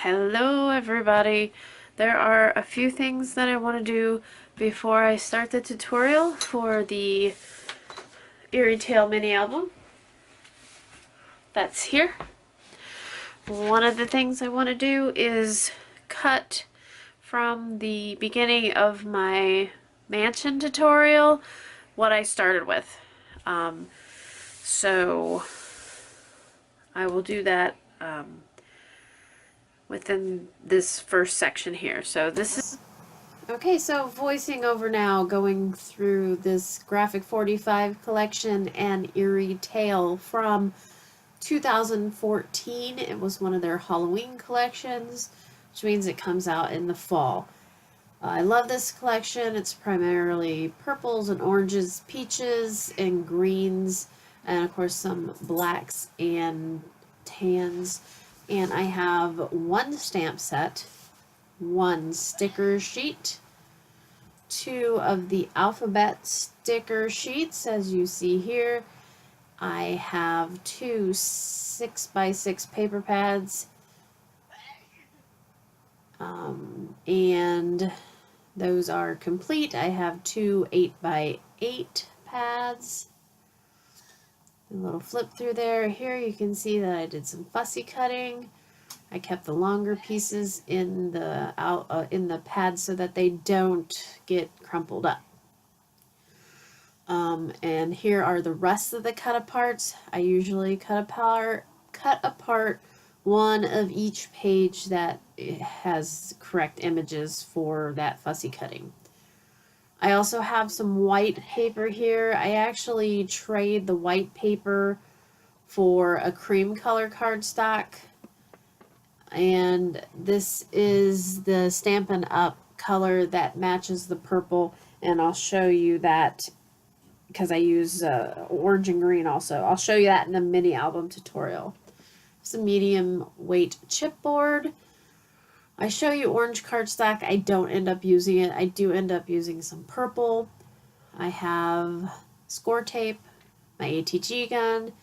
Hello everybody. There are a few things that I want to do before I start the tutorial for the Eerie Tale mini album that's here. One of the things I want to do is cut from the beginning of my mansion tutorial what I started with. So I will do that within this first section here. So this is okay, so voicing over now, going through this Graphic 45 collection and Eerie Tale from 2014. It was one of their Halloween collections, which means it comes out in the fall. I love this collection. It's primarily purples and oranges, peaches and greens, and of course some blacks and tans. And I have one stamp set, one sticker sheet, two of the alphabet sticker sheets, as you see here. I have two 6x6 paper pads, and those are complete. I have two 8x8 pads. A little flip through there. Here you can see that I did some fussy cutting. I kept the longer pieces in the pads so that they don't get crumpled up. And here are the rest of the cut aparts. I usually cut apart one of each page that has correct images for that fussy cutting. I also have some white paper here. I actually trade the white paper for a cream color cardstock. And this is the Stampin' Up color that matches the purple. And I'll show you that because I use orange and green also. I'll show you that in the mini album tutorial. It's a medium weight chipboard. I show you orange cardstock. I don't end up using it. I do end up using some purple. I have score tape, my ATG gun,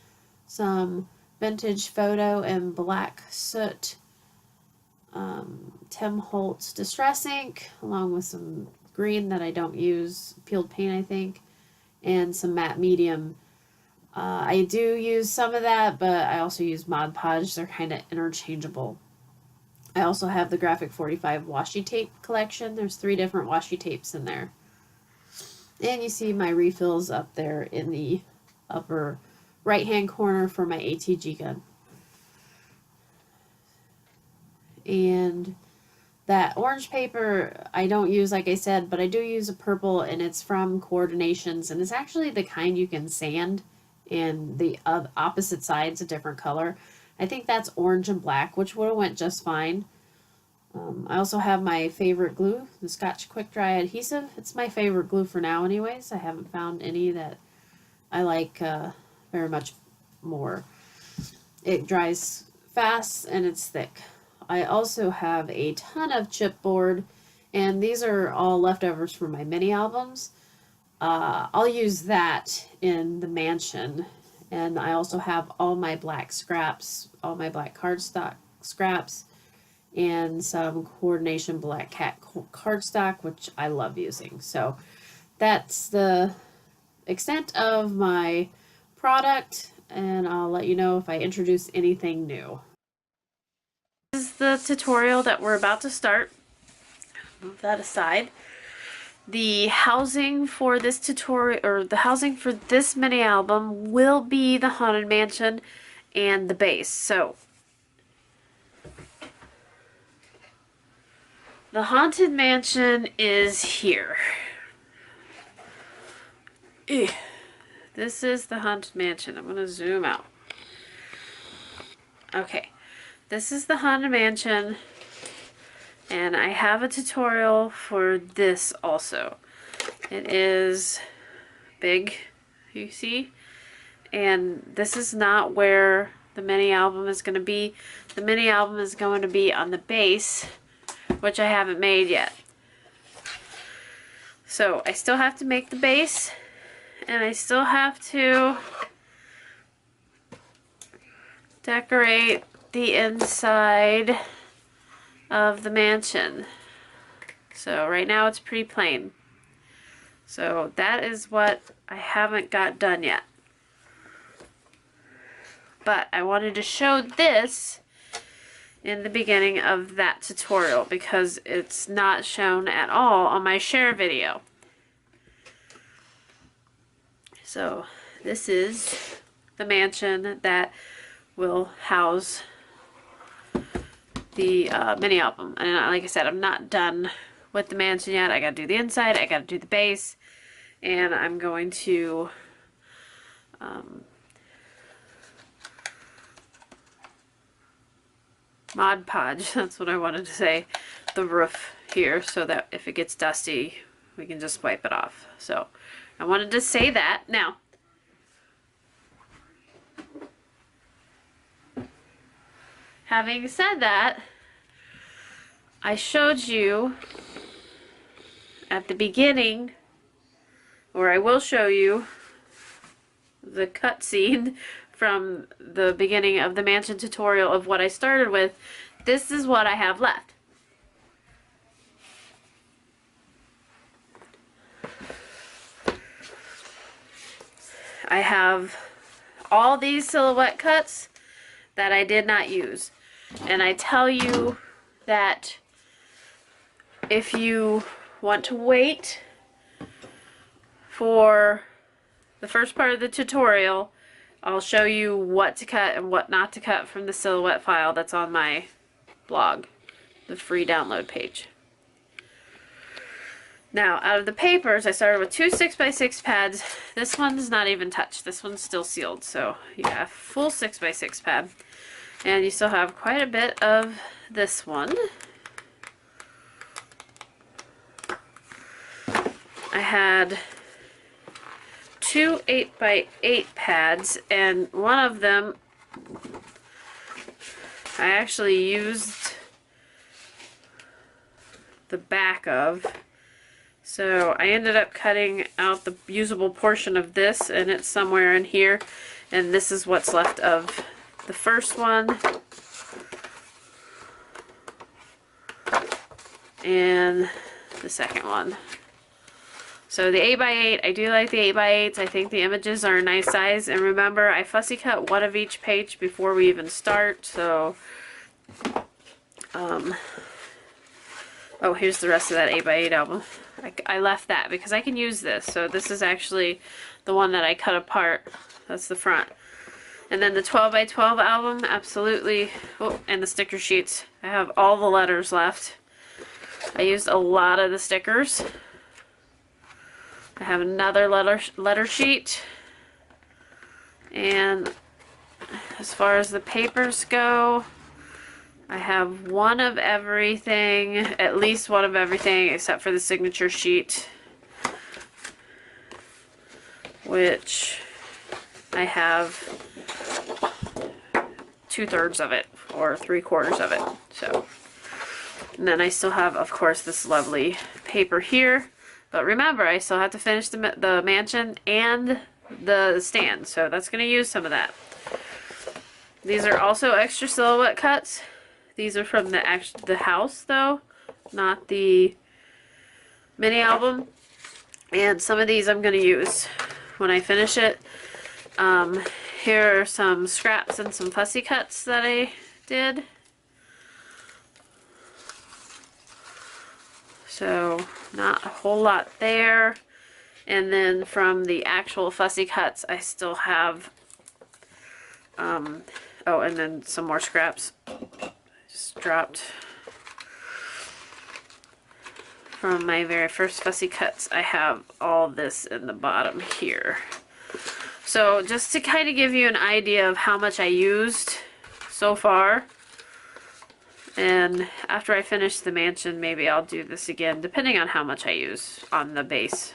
some vintage photo and black soot, Tim Holtz Distress ink, along with some green that I don't use, peeled paint I think, and some matte medium. I do use some of that, but I also use Mod Podge. They're kind of interchangeable. I also have the Graphic 45 washi tape collection. There's 3 different washi tapes in there. And you see my refills up there in the upper right-hand corner for my ATG gun. And that orange paper I don't use, like I said, but I do use a purple, and it's from Coordinations, and it's actually the kind you can sand, and the opposite side's a different color. I think that's orange and black, which would have went just fine. I also have my favorite glue, the Scotch Quick Dry Adhesive. It's my favorite glue for now anyways. I haven't found any that I like very much more. It dries fast and it's thick. I also have a ton of chipboard, and these are all leftovers from my mini albums. I'll use that in the mansion. And I also have all my black scraps, all my black cardstock scraps, and some Coordination Black Cat cardstock, which I love using. So that's the extent of my product, and I'll let you know if I introduce anything new. This is the tutorial that we're about to start. Move that aside. The housing for this tutorial, or the housing for this mini album, will be the Haunted Mansion and the base. So, the Haunted Mansion is here. This is the Haunted Mansion. I'm going to zoom out. Okay, this is the Haunted Mansion. And I have a tutorial for this also. It is big, you see? And this is not where the mini album is going to be. The mini album is going to be on the base, which I haven't made yet. So I still have to make the base, and I still have to decorate the inside of the mansion. So right now it's pretty plain. So that is what I haven't got done yet. But I wanted to show this in the beginning of that tutorial because it's not shown at all on my share video. So this is the mansion that will house the mini album. And like I said, I'm not done with the mansion yet. I gotta do the inside, I gotta do the base, and I'm going to Mod Podge, that's what I wanted to say, the roof here so that if it gets dusty, we can just wipe it off. So I wanted to say that. Now, having said that, I showed you at the beginning, or I will show you the cutscene from the beginning of the mansion tutorial of what I started with. This is what I have left. I have all these silhouette cuts that I did not use. And I tell you that if you want to wait for the first part of the tutorial, I'll show you what to cut and what not to cut from the silhouette file that's on my blog, the free download page. Now, out of the papers, I started with 2 6x6 pads. This one's not even touched. This one's still sealed, so you have full 6x6 pad. And you still have quite a bit of this one. I had 2 8x8 pads, and one of them I actually used the back of. So I ended up cutting out the usable portion of this, and it's somewhere in here. And this is what's left of the first one. And the second one. So the 8x8, I do like the 8x8s. I think the images are a nice size. And remember, I fussy cut one of each page before we even start. So, oh, here's the rest of that 8x8 album. I left that because I can use this. So this is actually the one that I cut apart. That's the front. And then the 12x12 album, absolutely. Oh, and the sticker sheets. I have all the letters left. I used a lot of the stickers. I have another letter sheet. And as far as the papers go, I have one of everything, at least one of everything, except for the signature sheet, which I have 2/3 of it, or 3/4 of it. So, and then I still have, of course, this lovely paper here. But remember, I still have to finish the mansion and the stand, so that's going to use some of that. These are also extra silhouette cuts. These are from the house, though, not the mini album. And some of these I'm going to use when I finish it. Here are some scraps and some fussy cuts that I did. So, not a whole lot there. And then from the actual fussy cuts, I still have, oh, and then some more scraps. Just dropped from my very first fussy cuts. I have all this in the bottom here. So just to kind of give you an idea of how much I used so far. And after I finish the mansion, maybe I'll do this again, depending on how much I use on the base.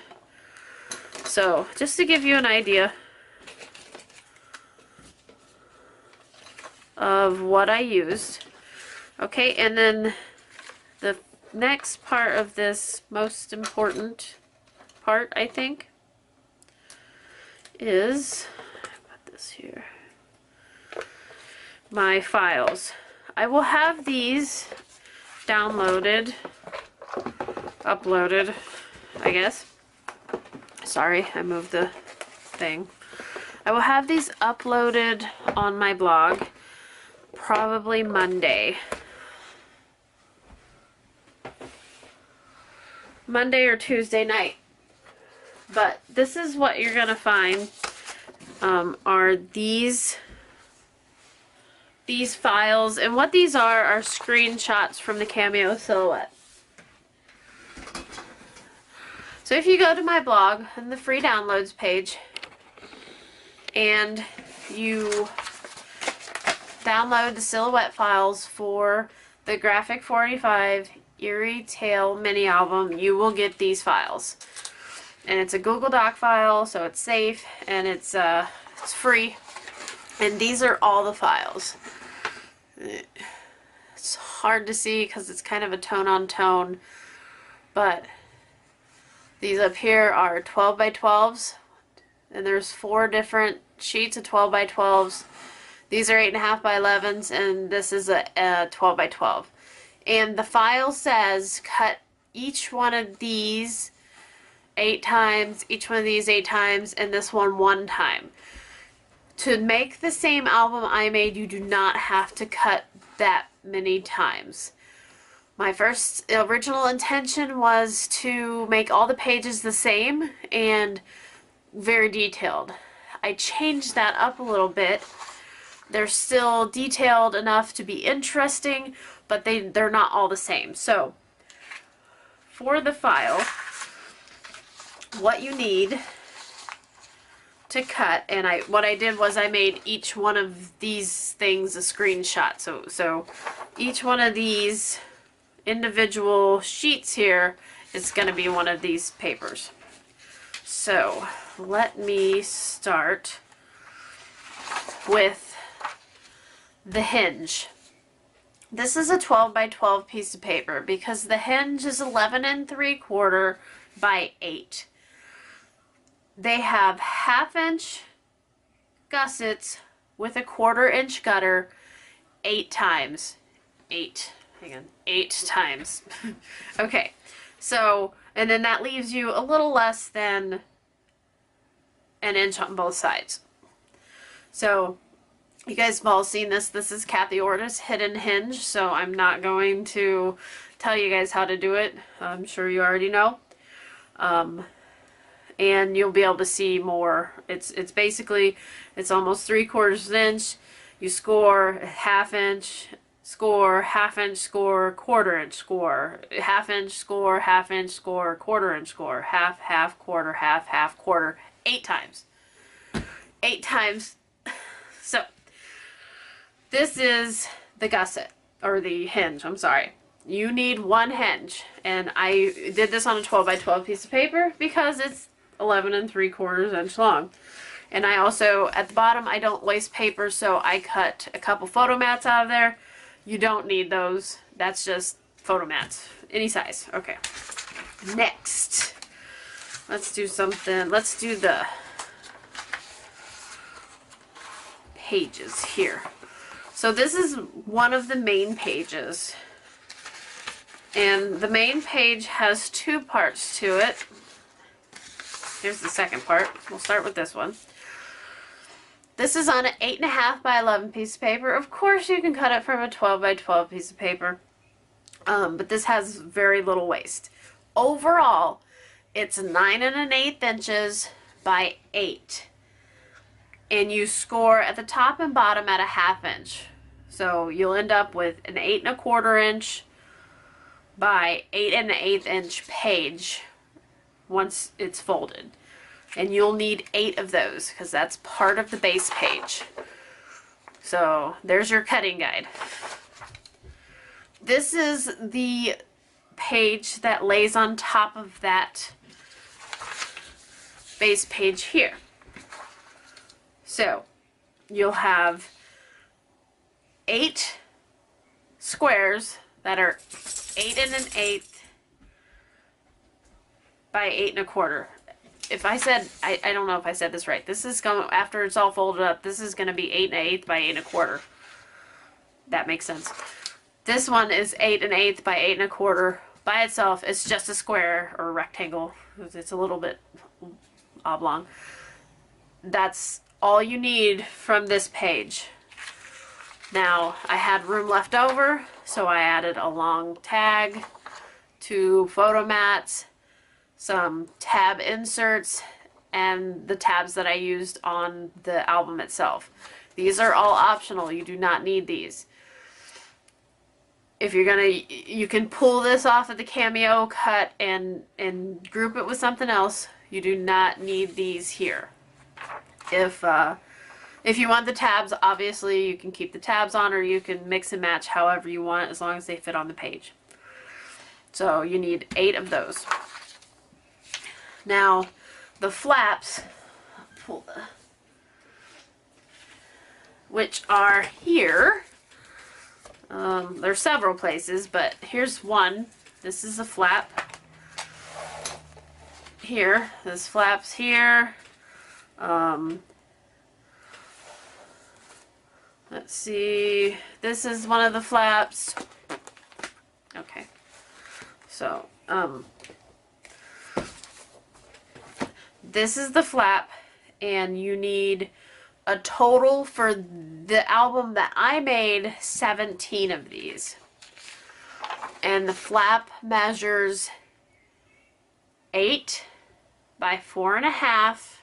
So just to give you an idea of what I used. Okay, and then the next part of this, most important part, I think, is, put this here, my files. I will have these downloaded, uploaded, I guess. Sorry, I moved the thing. I will have these uploaded on my blog probably Monday. Monday or Tuesday night. But this is what you're going to find are these files. And what these are screenshots from the Cameo silhouette. So if you go to my blog and the free downloads page and you download the silhouette files for the Graphic 45 Eerie Tale mini album, you will get these files. And it's a Google Doc file, so it's safe and it's free. And these are all the files. It's hard to see because it's kind of a tone on tone, but these up here are 12 by 12s, and there's 4 different sheets of 12 by 12s. These are 8.5 by 11s, and this is a 12 by 12. And the file says cut each one of these 8 times, each one of these 8 times, and this one time. To make the same album I made, you do not have to cut that many times. My first original intention was to make all the pages the same and very detailed. I changed that up a little bit. They're still detailed enough to be interesting, but they're not all the same. So, for the file, what you need to cut, and what I did was I made each one of these things a screenshot. So each one of these individual sheets here is going to be one of these papers. So let me start with the hinge. This is a 12 by 12 piece of paper because the hinge is 11 3/4 by 8. They have 1/2 inch gussets with a 1/4 inch gutter 8 times. 8 times. Okay, so, and then that leaves you a little less than an inch on both sides. So, you guys have all seen this. This is Kathy Orta's hidden hinge, so I'm not going to tell you guys how to do it. I'm sure you already know. And you'll be able to see more. It's basically, it's almost 3/4 inch. You score 1/2 inch, score, 1/2 inch, score, 1/4 inch, score, 1/2 inch, score, 1/2 inch, score, 1/4 inch, score, half, 1/4, 1/2, 1/4, 8 times. 8 times. So, this is the gusset, or the hinge, I'm sorry. You need 1 hinge, and I did this on a 12 by 12 piece of paper because it's 11 3/4 inch long. And I also, at the bottom, I don't waste paper, so I cut a couple photo mats out of there. You don't need those. That's just photo mats. Any size. Okay. Next. Let's do something. Let's do the pages here. So this is one of the main pages. And the main page has 2 parts to it. Here's the second part. We'll start with this one. This is on an 8.5 by 11 piece of paper. Of course you can cut it from a 12 by 12 piece of paper. But this has very little waste. Overall, it's 9 1/8 inches by 8. And you score at the top and bottom at a 1/2 inch. So you'll end up with an 8 1/4 inch by 8 1/8 inch page once it's folded. And you'll need 8 of those because that's part of the base page. So there's your cutting guide. This is the page that lays on top of that base page here. So you'll have 8 squares that are 8 1/8 by 8 1/4. If I said, I don't know if I said this right. This is going, after it's all folded up, this is going to be 8 1/8 by 8 1/4. That makes sense. This one is 8 1/8 by 8 1/4. By itself, it's just a square or a rectangle. It's a little bit oblong. That's all you need from this page. Now, I had room left over, so I added a long tag, 2 photo mats, some tab inserts, and the tabs that I used on the album itself. These are all optional. You do not need these. If you're gonna, you can pull this off of the Cameo, cut and group it with something else. You do not need these here. If you want the tabs, obviously you can keep the tabs on, or you can mix and match however you want, as long as they fit on the page. So you need 8 of those. Now, the flaps, which are here. There's several places, but here's one. This is a flap. Here, this flap's here. Let's see. This is one of the flaps. Okay. So, this is the flap, and you need a total for the album that I made, 17 of these. And the flap measures 8 by 4 1/2,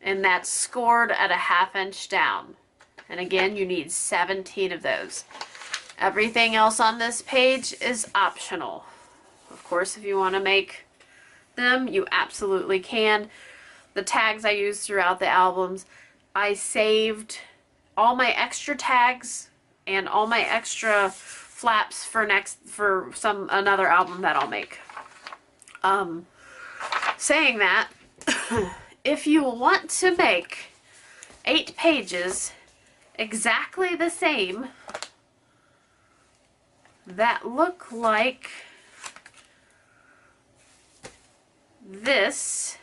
and that's scored at a 1/2 inch down. And again, you need 17 of those. Everything else on this page is optional. Of course, if you want to make them, you absolutely can. The tags I used throughout the albums, I saved all my extra tags and all my extra flaps for another album that I'll make. Saying that, if you want to make 8 pages exactly the same that look like this.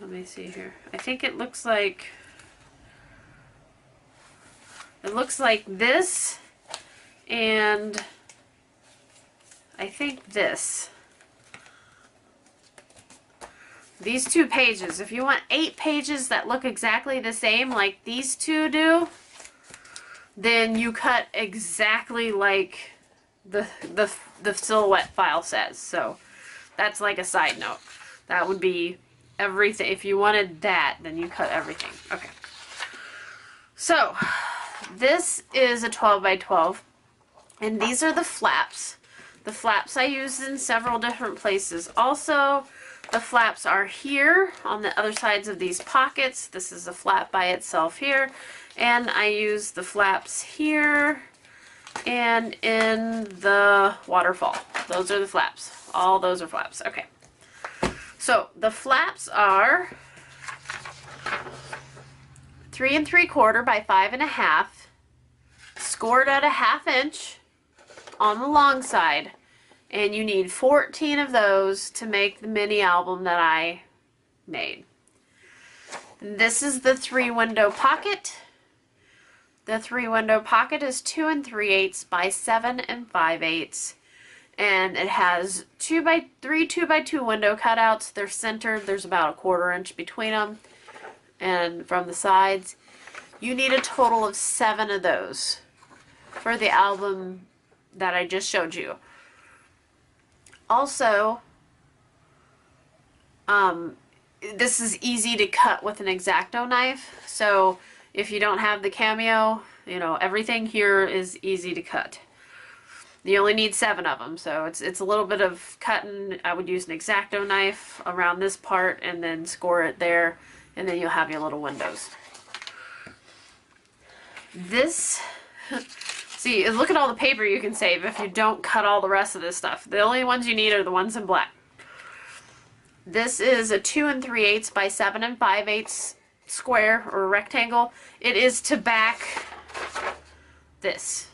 Let me see here. I think it looks like this, and I think this. These 2 pages. If you want 8 pages that look exactly the same like these 2 do, then you cut exactly like the silhouette file says. So that's like a side note. That would be everything. If you wanted that, then you cut everything. Okay. So this is a 12 by 12, and these are the flaps. The flaps I used in several different places. Also, the flaps are here on the other sides of these pockets. This is a flap by itself here, and I use the flaps here and in the waterfall. Those are the flaps. All those are flaps. Okay. So the flaps are 3 3/4 by 5 1/2, scored at a 1/2 inch on the long side, and you need 14 of those to make the mini album that I made. This is the 3-window pocket. The 3-window pocket is 2 3/8 by 7 5/8, and it has 2 by 2 window cutouts. They're centered. There's about a 1/4 inch between them, and from the sides. You need a total of 7 of those for the album that I just showed you. Also, this is easy to cut with an X-Acto knife. So if you don't have the Cameo, you know, everything here is easy to cut. You only need 7 of them, so it's a little bit of cutting. I would use an X-Acto knife around this part and then score it there, and then you'll have your little windows. This, see, look at all the paper you can save if you don't cut all the rest of this stuff. The only ones you need are the ones in black. This is a 2 3/8 by 7 5/8 square or rectangle. It is to back this.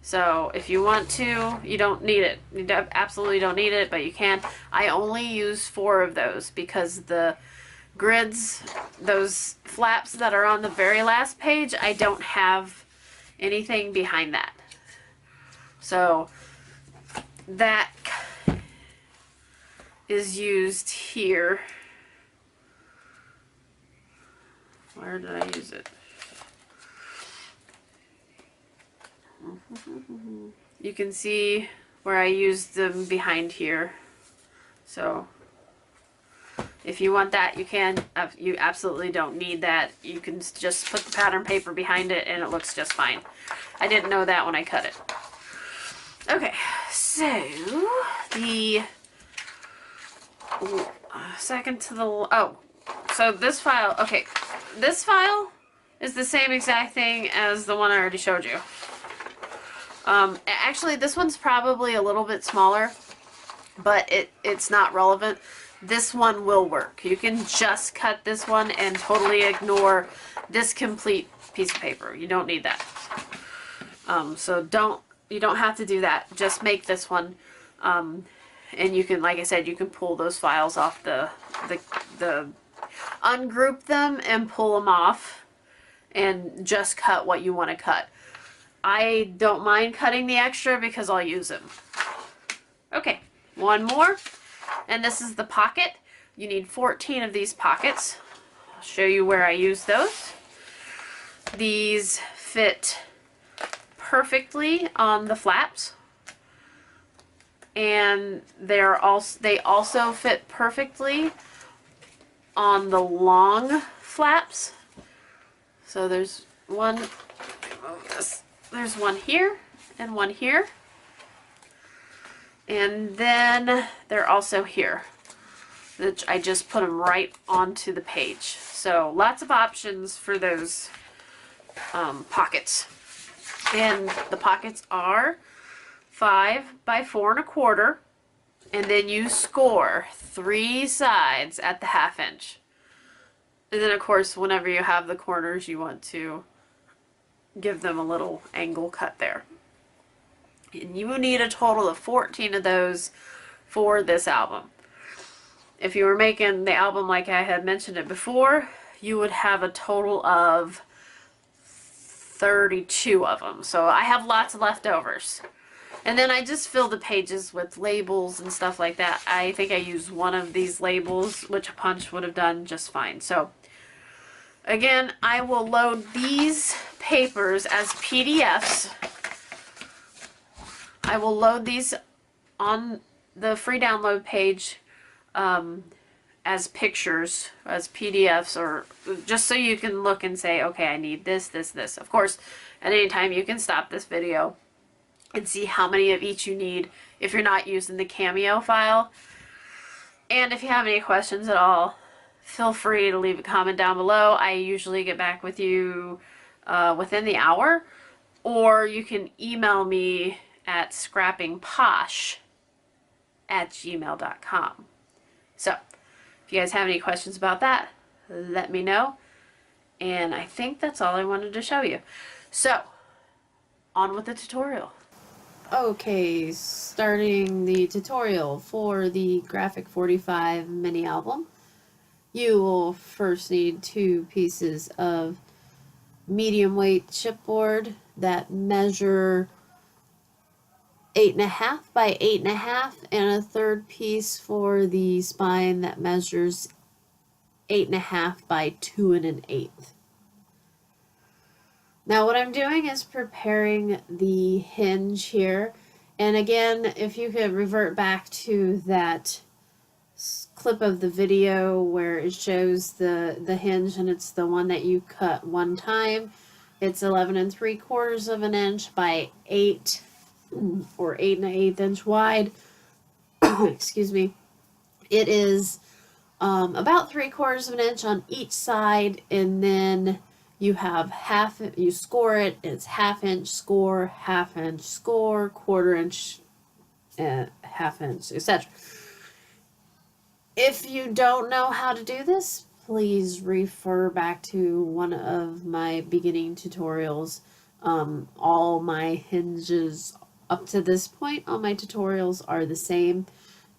So if you want to, you don't need it. You absolutely don't need it, but you can. I only use 4 of those because the grids, those flaps that are on the very last page, I don't have anything behind that. So that is used here. Where did I use it? You can see where I used them behind here. So if you want that, you can. You absolutely don't need that. You can just put the pattern paper behind it and it looks just fine. I didn't know that when I cut it. Okay, so the second to the, so this file, okay, this file is the same exact thing as the one I already showed you. Actually, this one's probably a little bit smaller, but it's not relevant. This one will work. You can just cut this one and totally ignore this complete piece of paper. You don't need that. So you don't have to do that. Just make this one. And you can, like I said, you can pull those files off the ungroup them and pull them off and just cut what you want to cut. I don't mind cutting the extra because I'll use them. Okay, one more. And this is the pocket. You need 14 of these pockets. I'll show you where I use those. These fit perfectly on the flaps. And they also fit perfectly on the long flaps. So there's one, there's one here and one here. And then they're also here, which I just put them right onto the page. So lots of options for those pockets. And the pockets are 5 by 4 1/4, and then you score 3 sides at the 1/2 inch. And then of course, whenever you have the corners, you want to give them a little angle cut there. And you will need a total of 14 of those for this album. If you were making the album like I had mentioned it before, you would have a total of 32 of them. So I have lots of leftovers. And then I just fill the pages with labels and stuff like that. I think I used one of these labels, which a punch would have done just fine. So again, I will load these papers as PDFs. I will load these on the free download page as pictures, as PDFs, or just so you can look and say, okay, I need this, this, this. Of course, at any time you can stop this video and see how many of each you need if you're not using the Cameo file. And if you have any questions at all, feel free to leave a comment down below. I usually get back with you within the hour, or you can email me at scrappingposh@gmail.com. So, if you guys have any questions about that, let me know. And I think that's all I wanted to show you. So, on with the tutorial. Okay, starting the tutorial for the Graphic 45 mini album. You will first need 2 pieces of medium weight chipboard that measure 8.5 by 8.5, and a third piece for the spine that measures 8.5 by 2 1/8. Now what I'm doing is preparing the hinge here, and again, if you could revert back to that clip of the video where it shows the hinge, and it's the one that you cut one time. It's 11 3/4 of an inch by 8 or 8 1/8 inch wide. Excuse me. It is about 3/4 of an inch on each side, and then you have you score it. It's 1/2 inch score, 1/2 inch score, 1/4 inch, 1/2 inch, etc. If you don't know how to do this, please refer back to one of my beginning tutorials. All my hinges up to this point, all my tutorials are the same.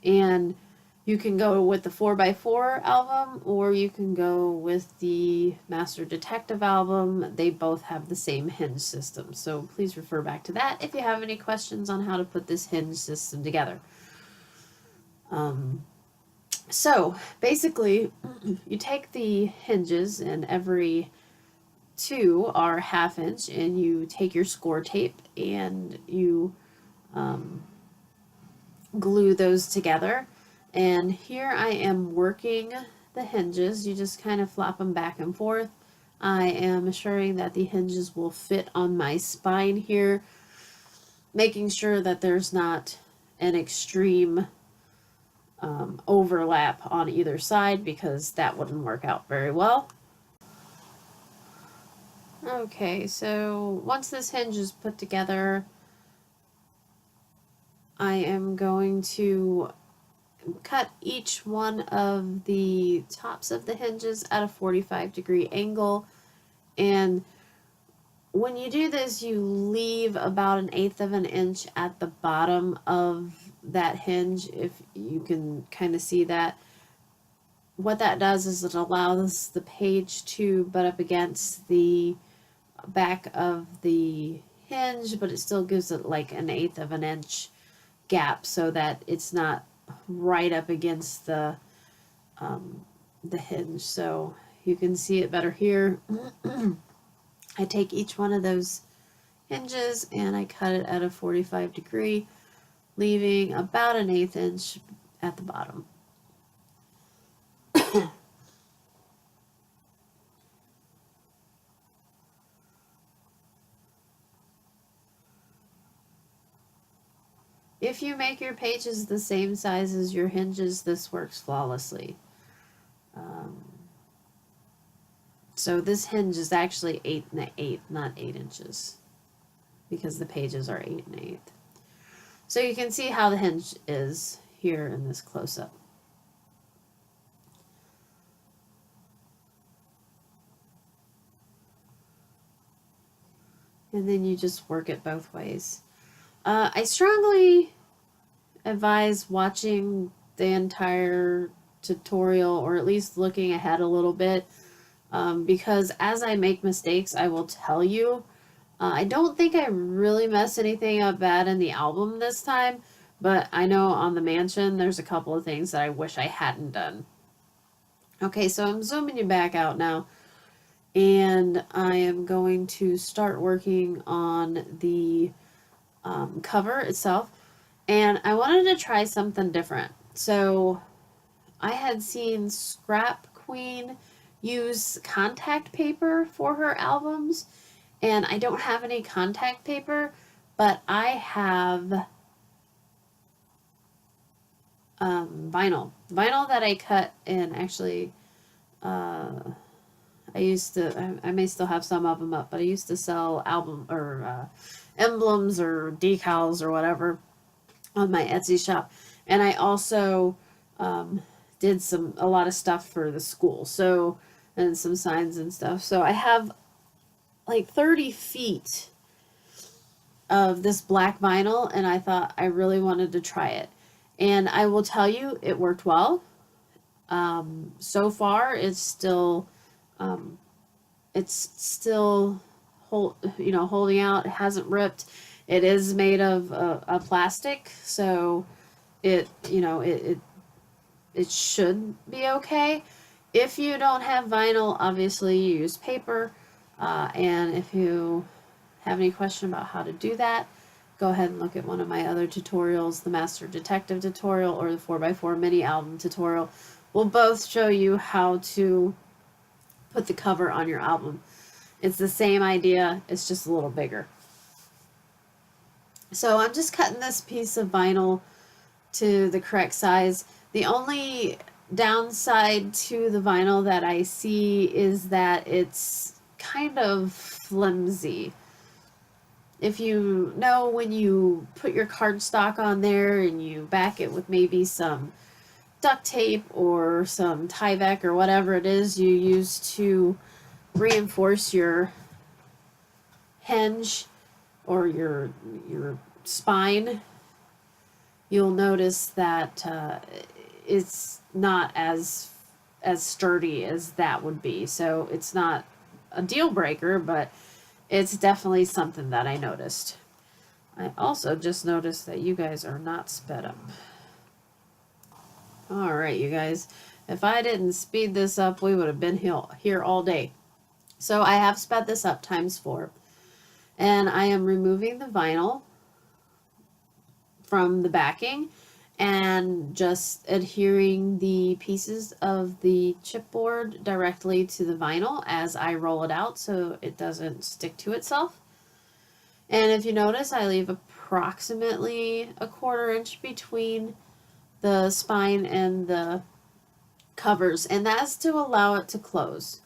And You can go with the 4x4 album, or you can go with the Master Detective album. They both have the same hinge system, so please refer back to that if you have any questions on how to put this hinge system together. So basically, you take the hinges, and every two are 1/2 inch, and you take your score tape and you glue those together. And here I am working the hinges. You just kind of flop them back and forth. I am assuring that the hinges will fit on my spine here, making sure that there's not an extreme overlap on either side, because that wouldn't work out very well. Okay, so once this hinge is put together, I am going to cut each one of the tops of the hinges at a 45-degree angle. And when you do this, you leave about 1/8 of an inch at the bottom of that hinge, if you can kind of see that. What that does is it allows the page to butt up against the back of the hinge, but it still gives it like 1/8 of an inch gap, so that it's not right up against the hinge. So you can see it better here. I take each one of those hinges and I cut it at a 45-degree, leaving about 1/8 inch at the bottom. If you make your pages the same size as your hinges, this works flawlessly. So this hinge is actually 8 1/8, not 8 inches, because the pages are 8 1/8. So you can see how the hinge is here in this close-up. And then you just work it both ways. I strongly advise watching the entire tutorial, or at least looking ahead a little bit, because as I make mistakes, I will tell you. I don't think I really messed anything up bad in the album this time, but I know on the mansion there's a couple of things that I wish I hadn't done. Okay, so I'm zooming you back out now, and I am going to start working on the cover itself. And I wanted to try something different. So I had seen Scrap Queen use contact paper for her albums, and I don't have any contact paper, but I have vinyl that I cut. And actually I may still have some of them up, but I used to sell album or emblems or decals or whatever on my Etsy shop. And I also did a lot of stuff for the school, so, and some signs and stuff. So I have like 30 feet of this black vinyl, and I thought I really wanted to try it. And I will tell you, it worked well. So far, it's still holding out. It hasn't ripped. It is made of a plastic, so it should be okay. If you don't have vinyl, obviously you use paper. And if you have any question about how to do that, go ahead and look at one of my other tutorials, the Master Detective tutorial or the 4x4 mini album tutorial. Will both show you how to put the cover on your album. It's the same idea, it's just a little bigger. So I'm just cutting this piece of vinyl to the correct size. The only downside to the vinyl that I see is that it's kind of flimsy. If you know, when you put your cardstock on there and you back it with maybe some duct tape or some Tyvek or whatever it is you use to reinforce your hinge or your spine, you'll notice that it's not as sturdy as that would be. So it's not a deal breaker, but it's definitely something that I noticed. I also just noticed that you guys are not sped up. All right, you guys. If I didn't speed this up, we would have been here all day. So I have sped this up ×4. And I am removing the vinyl from the backing and just adhering the pieces of the chipboard directly to the vinyl as I roll it out so it doesn't stick to itself. And if you notice, I leave approximately a 1/4 inch between the spine and the covers, and that's to allow it to close.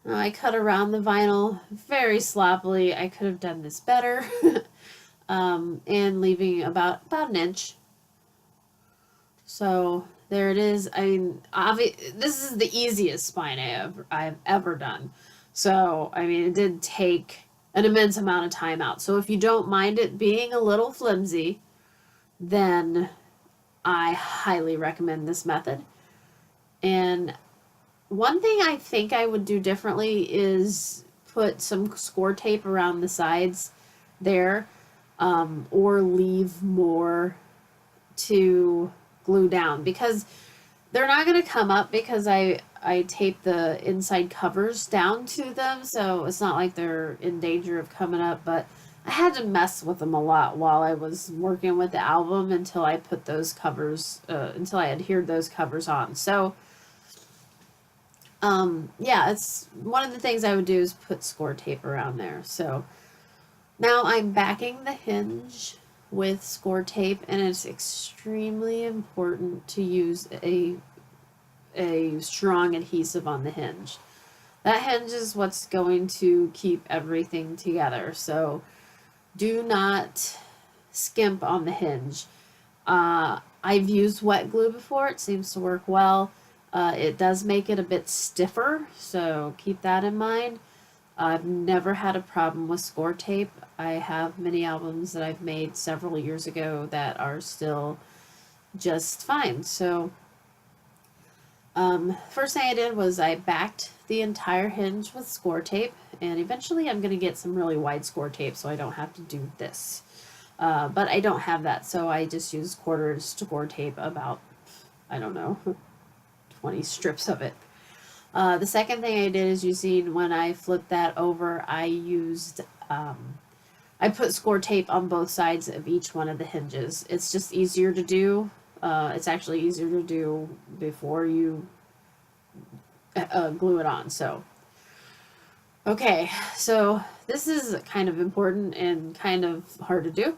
Now, I cut around the vinyl very sloppily. I could have done this better. And leaving about an inch. So there it is. I mean, this is the easiest spine I've ever done. So I mean, it did take an immense amount of time out. So if you don't mind it being a little flimsy, then I highly recommend this method. And one thing I think I would do differently is put some score tape around the sides there, or leave more to glue down, because they're not going to come up because I tape the inside covers down to them, so it's not like they're in danger of coming up, but I had to mess with them a lot while I was working with the album until I put those covers, until I adhered those covers on. So yeah, it's one of the things I would do is put score tape around there. So now I'm backing the hinge with score tape, and it's extremely important to use a strong adhesive on the hinge. That hinge is what's going to keep everything together. So do not skimp on the hinge. I've used wet glue before. It seems to work well. It does make it a bit stiffer, so keep that in mind. I've never had a problem with score tape. I have many albums that I've made several years ago that are still just fine. So first thing I did was I backed the entire hinge with score tape, and eventually I'm going to get some really wide score tape so I don't have to do this. But I don't have that, so I just use 1/4 inch score tape, about, I don't know, 20 strips of it. The second thing I did is, you seen when I flipped that over, I used, I put score tape on both sides of each one of the hinges. It's just easier to do. It's actually easier to do before you glue it on. So, okay, so this is kind of important and kind of hard to do.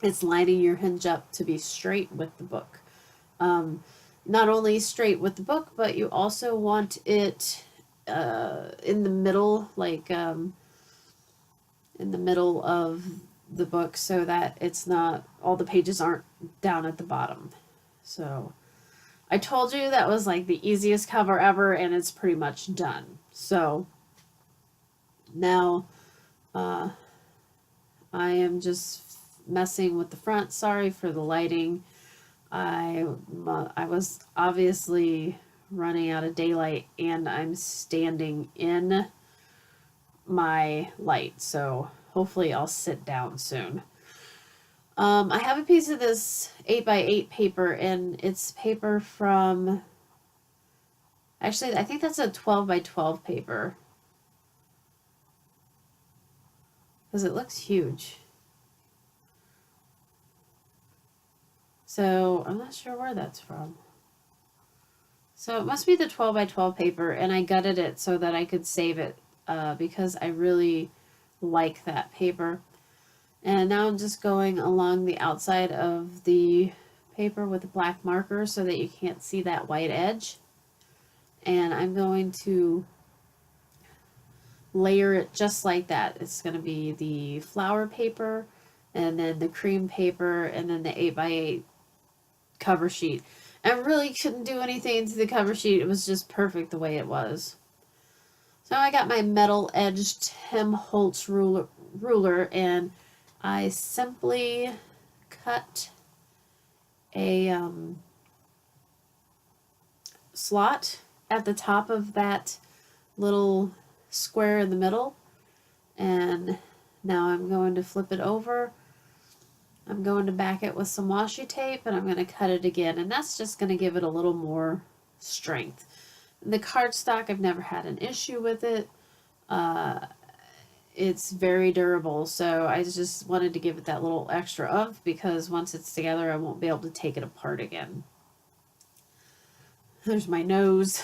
It's lining your hinge up to be straight with the book. Not only straight with the book, but you also want it in the middle, like in the middle of the book, so that it's not, all the pages aren't down at the bottom. So I told you that was like the easiest cover ever, and it's pretty much done. So now I am just messing with the front. Sorry for the lighting. I was obviously running out of daylight, and I'm standing in my light, so hopefully I'll sit down soon. I have a piece of this 8x8 paper, and it's paper from, actually I think that's a 12x12 paper, because it looks huge. So I'm not sure where that's from. So it must be the 12x12 paper, and I gutted it so that I could save it, because I really like that paper. And now I'm just going along the outside of the paper with a black marker so that you can't see that white edge. And I'm going to layer it just like that. It's going to be the flower paper, and then the cream paper, and then the 8x8 cover sheet. I really couldn't do anything to the cover sheet. It was just perfect the way it was. So I got my metal edged Helmholtz ruler, and I simply cut a slot at the top of that little square in the middle. And now I'm going to flip it over. I'm going to back it with some washi tape, and I'm going to cut it again, and that's just going to give it a little more strength. The cardstock, I've never had an issue with it. It's very durable, so I just wanted to give it that little extra oomph, because once it's together I won't be able to take it apart again. There's my nose.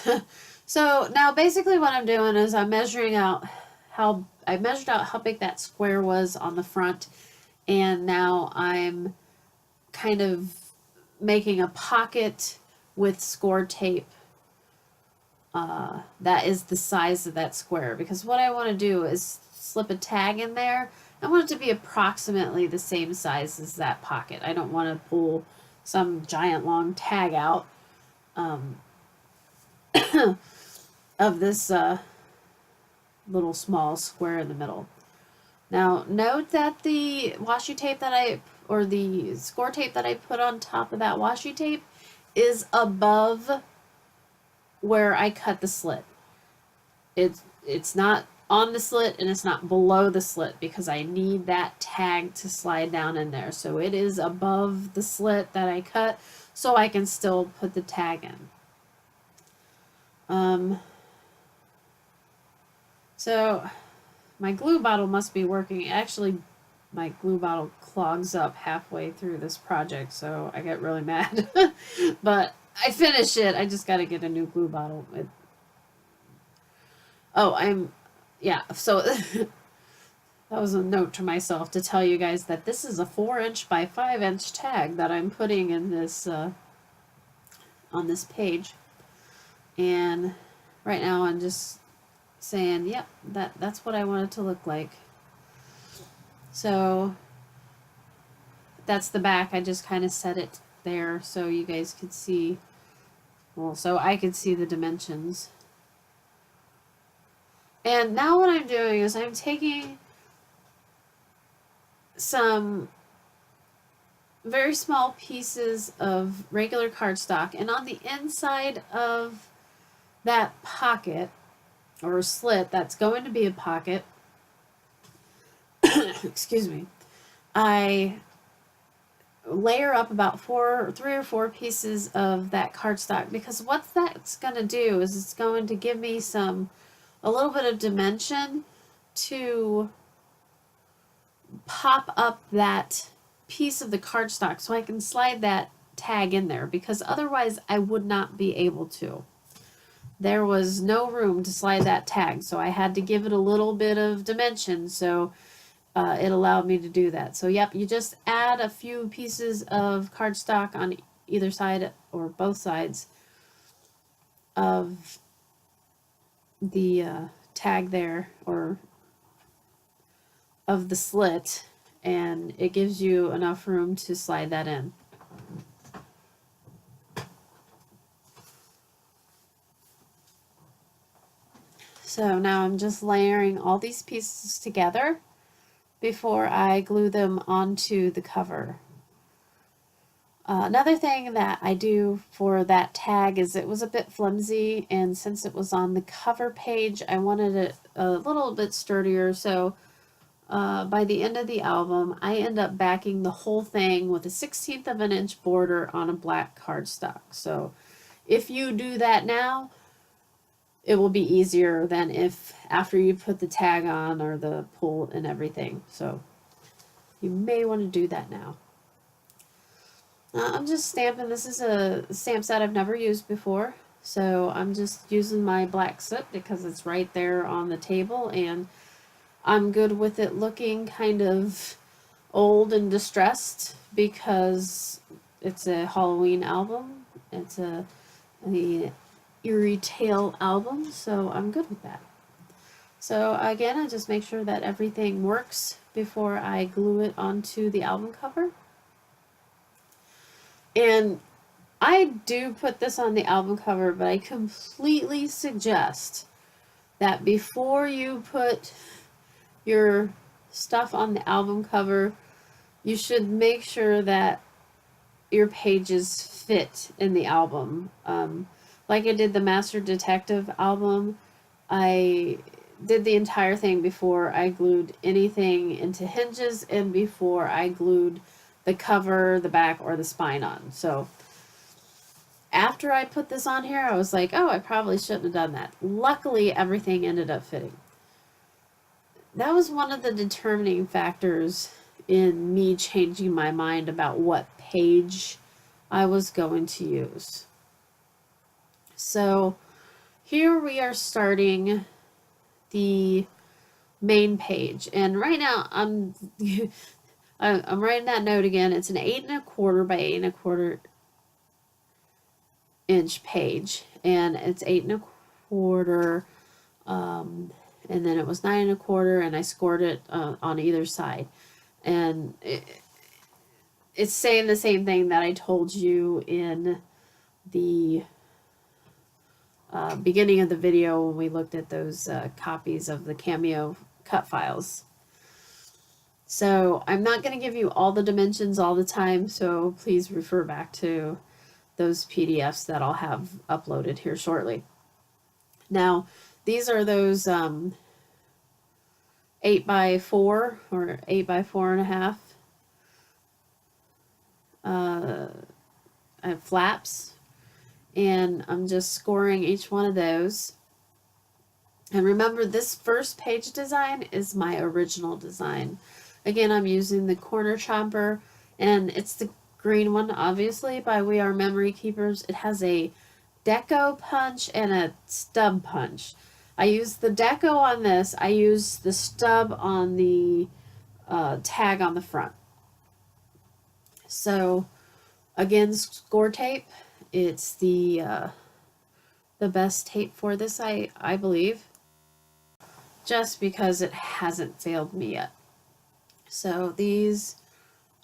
So now basically what I'm doing is I'm measuring out how big that square was on the front, and now I'm kind of making a pocket with score tape that is the size of that square, because what I want to do is slip a tag in there. I want it to be approximately the same size as that pocket. I don't want to pull some giant long tag out of this little small square in the middle. Now note that the washi tape that or the score tape that I put on top of that washi tape is above where I cut the slit. It's not on the slit and it's not below the slit, because I need that tag to slide down in there. So it is above the slit that I cut, so I can still put the tag in. So my glue bottle must be working. Actually, my glue bottle clogs up halfway through this project, so I get really mad. But I finished it. I just got to get a new glue bottle. So that was a note to myself to tell you guys that this is a 4" by 5" tag that I'm putting in this on this page. And right now I'm just saying, yep, that's what I want it to look like. So that's the back. I just kind of set it there so you guys could see, well, so I could see the dimensions. And now what I'm doing is I'm taking some very small pieces of regular cardstock, and on the inside of that pocket or slit that's going to be a pocket, excuse me, I layer up about 3 or 4 pieces of that cardstock, because what that's going to do is it's going to give me a little bit of dimension to pop up that piece of the cardstock so I can slide that tag in there, because otherwise I would not be able to. There was no room to slide that tag, so I had to give it a little bit of dimension, so it allowed me to do that. So yep, you just add a few pieces of cardstock on either side or both sides of the tag there, or of the slit, and it gives you enough room to slide that in. So now I'm just layering all these pieces together before I glue them onto the cover. Another thing that I do for that tag is it was a bit flimsy, and since it was on the cover page, I wanted it a little bit sturdier. So by the end of the album, I end up backing the whole thing with a 1/16 of an inch border on a black cardstock. So if you do that now, it will be easier than if after you put the tag on or the pull and everything. So you may want to do that now. I'm just stamping. This is a stamp set I've never used before, so I'm just using my black soot because it's right there on the table, and I'm good with it looking kind of old and distressed because it's a Halloween album. It's the Eerie Tale album, so I'm good with that. So again, I just make sure that everything works before I glue it onto the album cover. And I do put this on the album cover, but I completely suggest that before you put your stuff on the album cover, you should make sure that your pages fit in the album. like I did the Master Detective album, I did the entire thing before I glued anything into hinges and before I glued the cover, the back, or the spine on. So after I put this on here, I was like, oh, I probably shouldn't have done that. Luckily, everything ended up fitting. That was one of the determining factors in me changing my mind about what page I was going to use. So here we are starting the main page, and right now I'm I'm writing that note again. It's an 8 1/4 by 8 1/4 inch page, and it's 8 1/4, and then it was 9 1/4, and I scored it on either side, and it's saying the same thing that I told you in the beginning of the video when we looked at those copies of the Cameo cut files. So I'm not going to give you all the dimensions all the time, so please refer back to those PDFs that I'll have uploaded here shortly. Now, these are those 8x4 or 8x4.5 flaps, and I'm just scoring each one of those. And remember, this first page design is my original design. Again, I'm using the corner chomper, and it's the green one, obviously, by We Are Memory Keepers. It has a deco punch and a stub punch. I use the deco on this. I use the stub on the tag on the front. So, again, score tape. It's the best tape for this, I believe, just because it hasn't failed me yet. So these,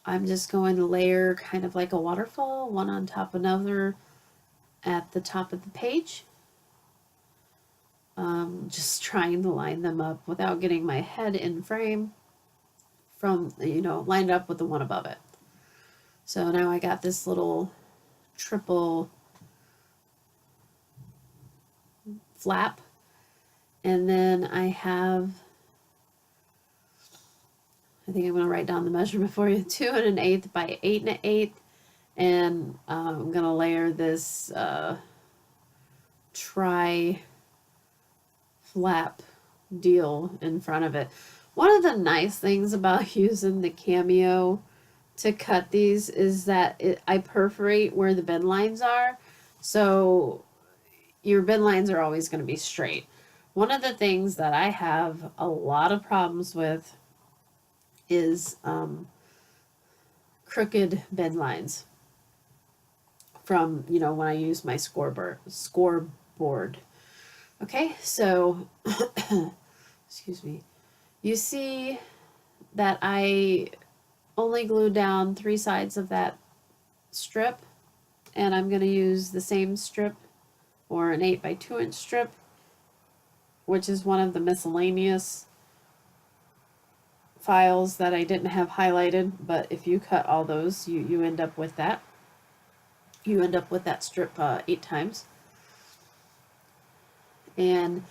I'm just going to layer kind of like a waterfall, one on top of another at the top of the page. Just trying to line them up without getting my head in frame from, lined up with the one above it. So now I got this little triple flap, and then I think I'm going to write down the measurement for you, 2 1/8 by 8 1/8, and I'm going to layer this tri flap deal in front of it. One of the nice things about using the Cameo to cut these is that I perforate where the bend lines are, so your bend lines are always going to be straight. One of the things that I have a lot of problems with is crooked bend lines from, when I use my scoreboard. Okay, so, excuse me. You see that I only glued down 3 sides of that strip, and I'm going to use the same strip, or an 8 by 2 inch strip, which is one of the miscellaneous files that I didn't have highlighted, but if you cut all those, you end up with that. You end up with that strip 8 times. And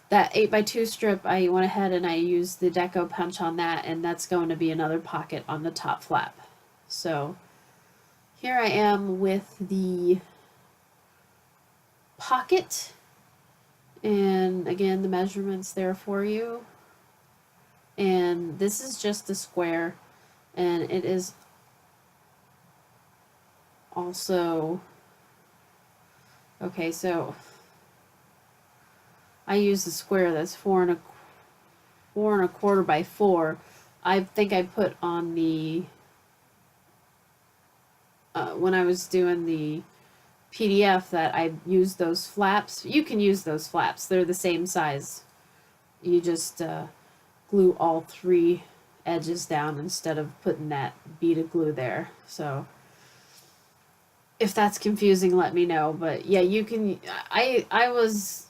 that 8 by 2 strip, I went ahead and I used the deco punch on that, and that's going to be another pocket on the top flap. So here I am with the pocket, and again, the measurements there for you. And this is just a square, and it is also, okay, so I use a square that's 4 1/4 by 4. I think I put on the when I was doing the PDF that I used those flaps. You can use those flaps, they're the same size. You just glue all 3 edges down instead of putting that bead of glue there. So if that's confusing, let me know. But yeah, you can,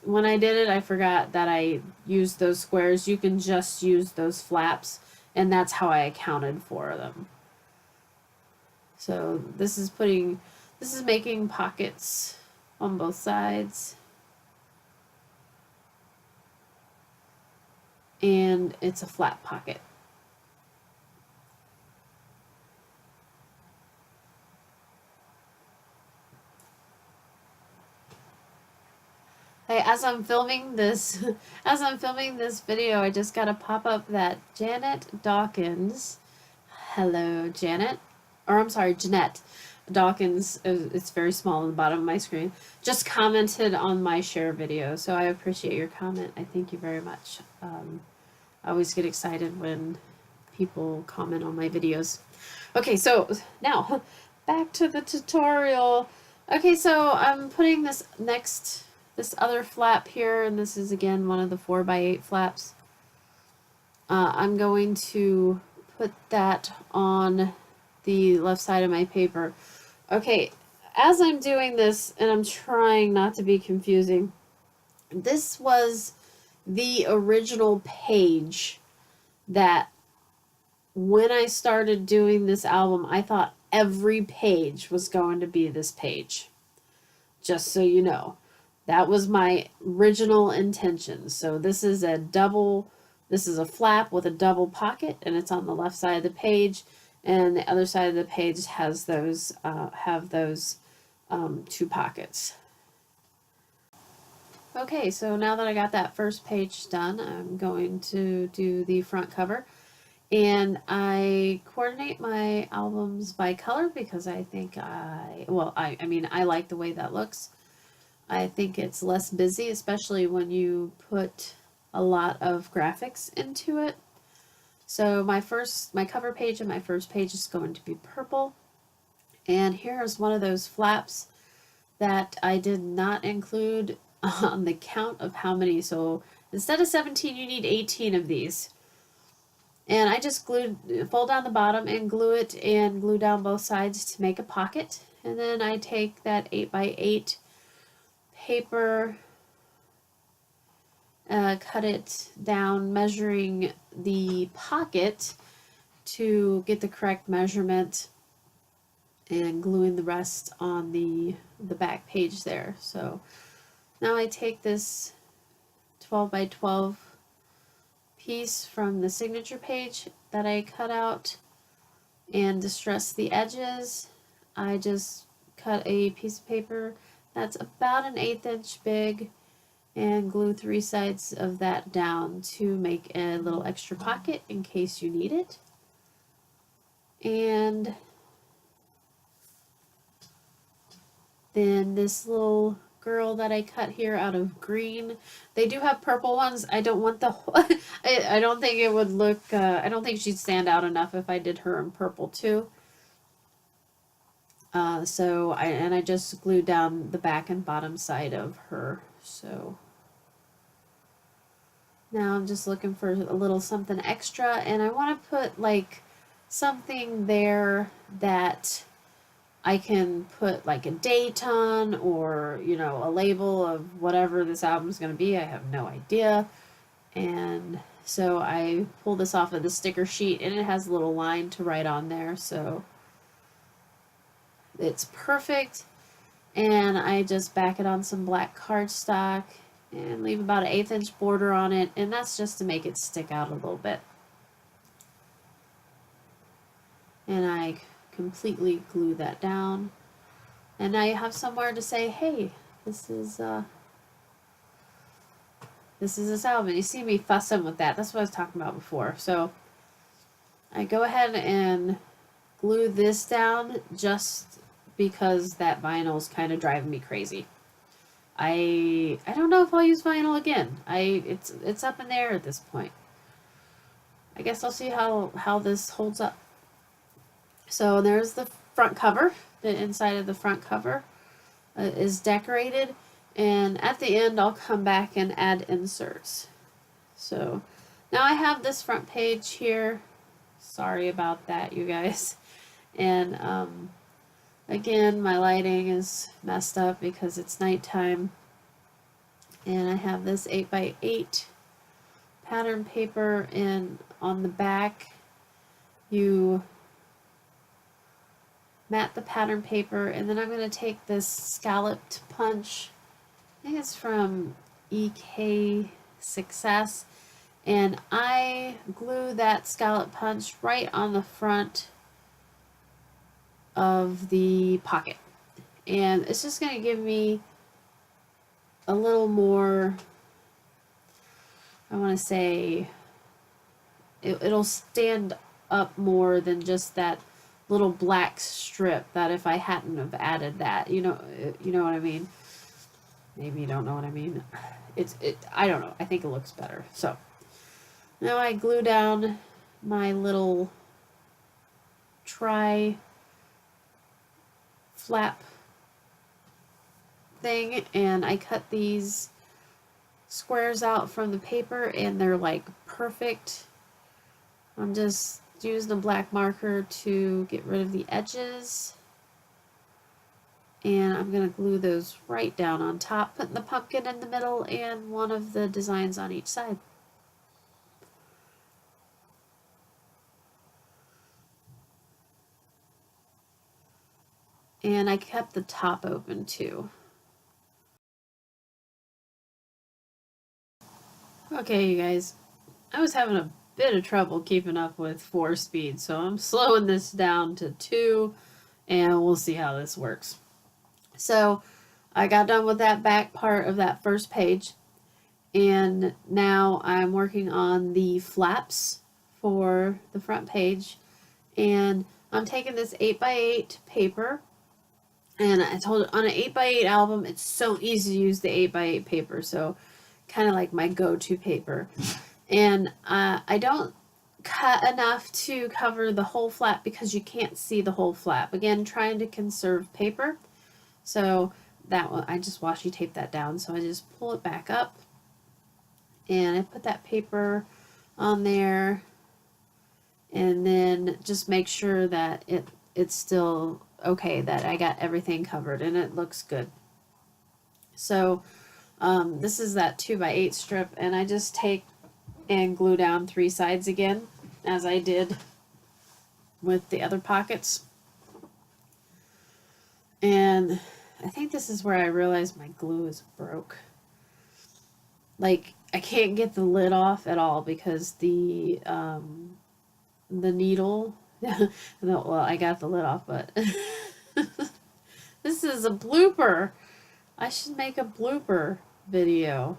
when I did it, I forgot that I used those squares. You can just use those flaps, and that's how I accounted for them. So this is making pockets on both sides. And it's a flat pocket. Hey, as I'm filming this video, I just got a pop-up that Janet Dawkins, hello Janet, or I'm sorry, Jeanette Dawkins, it's very small on the bottom of my screen, just commented on my share video, so I appreciate your comment. I thank you very much. I always get excited when people comment on my videos. Okay, so now back to the tutorial. Okay, so I'm putting this other flap here, and this is again one of the 4x8 flaps. I'm going to put that on the left side of my paper. Okay, as I'm doing this, and I'm trying not to be confusing, this was the original page that when I started doing this album, I thought every page was going to be this page. Just so you know. That was my original intention. So this is a flap with a double pocket, and it's on the left side of the page, and the other side of the page has those two pockets. Okay, so now that I got that first page done, I'm going to do the front cover. And I coordinate my albums by color because I think I like the way that looks. I think it's less busy, especially when you put a lot of graphics into it. So my cover page and my first page is going to be purple. And here's one of those flaps that I did not include on the count of how many. So instead of 17, you need 18 of these. And I just fold down the bottom and glue down both sides to make a pocket. And then I take that 8x8 paper, cut it down, measuring the pocket to get the correct measurement, and gluing the rest on the back page there. So now I take this 12x12 piece from the signature page that I cut out and distress the edges. I just cut a piece of paper that's about an 1/8 inch big and glue 3 sides of that down to make a little extra pocket in case you need it. And then this little girl that I cut here out of green. They do have purple ones. I don't want the I don't think it would look I don't think she'd stand out enough if I did her in purple too. So I just glued down the back and bottom side of her. So now I'm just looking for a little something extra, and I want to put like something there that I can put like a date on, or, you know, a label of whatever this album is going to be. I have no idea. And so I pull this off of the sticker sheet, and it has a little line to write on there. So it's perfect. And I just back it on some black cardstock and leave about an 1/8 inch border on it. And that's just to make it stick out a little bit. And I completely glue that down, and now you have somewhere to say, hey, this is this album. You see me fussing with that. That's what I was talking about before. So I go ahead and glue this down just because that vinyl is kind of driving me crazy. I don't know if I'll use vinyl again. It's up in the air at this point. I guess I'll see how this holds up. So there's the front cover. The inside of the front cover is decorated, and at the end I'll come back and add inserts. So now I have this front page here. Sorry about that, you guys. And again, my lighting is messed up because it's nighttime. And I have this 8x8 pattern paper, and on the back you mat the pattern paper, and then I'm going to take this scalloped punch. I think it's from EK Success, and I glue that scallop punch right on the front of the pocket. And it's just going to give me a little more, I want to say, it'll stand up more than just that little black strip that if I hadn't have added that, you know what I mean? Maybe you don't know what I mean. I don't know. I think it looks better. So now I glue down my little tri flap thing, and I cut these squares out from the paper, and they're like perfect. I'm just using a black marker to get rid of the edges, and I'm going to glue those right down on top, putting the pumpkin in the middle and one of the designs on each side. And I kept the top open too. Okay, you guys, I was having a bit of trouble keeping up with 4 speed, so I'm slowing this down to 2, and we'll see how this works. So I got done with that back part of that first page, and now I'm working on the flaps for the front page, and I'm taking this 8x8 paper, and I told you on an 8x8 album it's so easy to use the 8x8 paper, so kind of like my go-to paper. And I don't cut enough to cover the whole flap because you can't see the whole flap. Again, trying to conserve paper. So that one, I just washi tape that down. So I just pull it back up, and I put that paper on there, and then just make sure that it's still okay, that I got everything covered and it looks good. So this is that 2x8 strip, and I just take and glue down 3 sides again, as I did with the other pockets. And I think this is where I realized my glue is broke. Like, I can't get the lid off at all because the needle, well, I got the lid off, but this is a blooper. I should make a blooper video.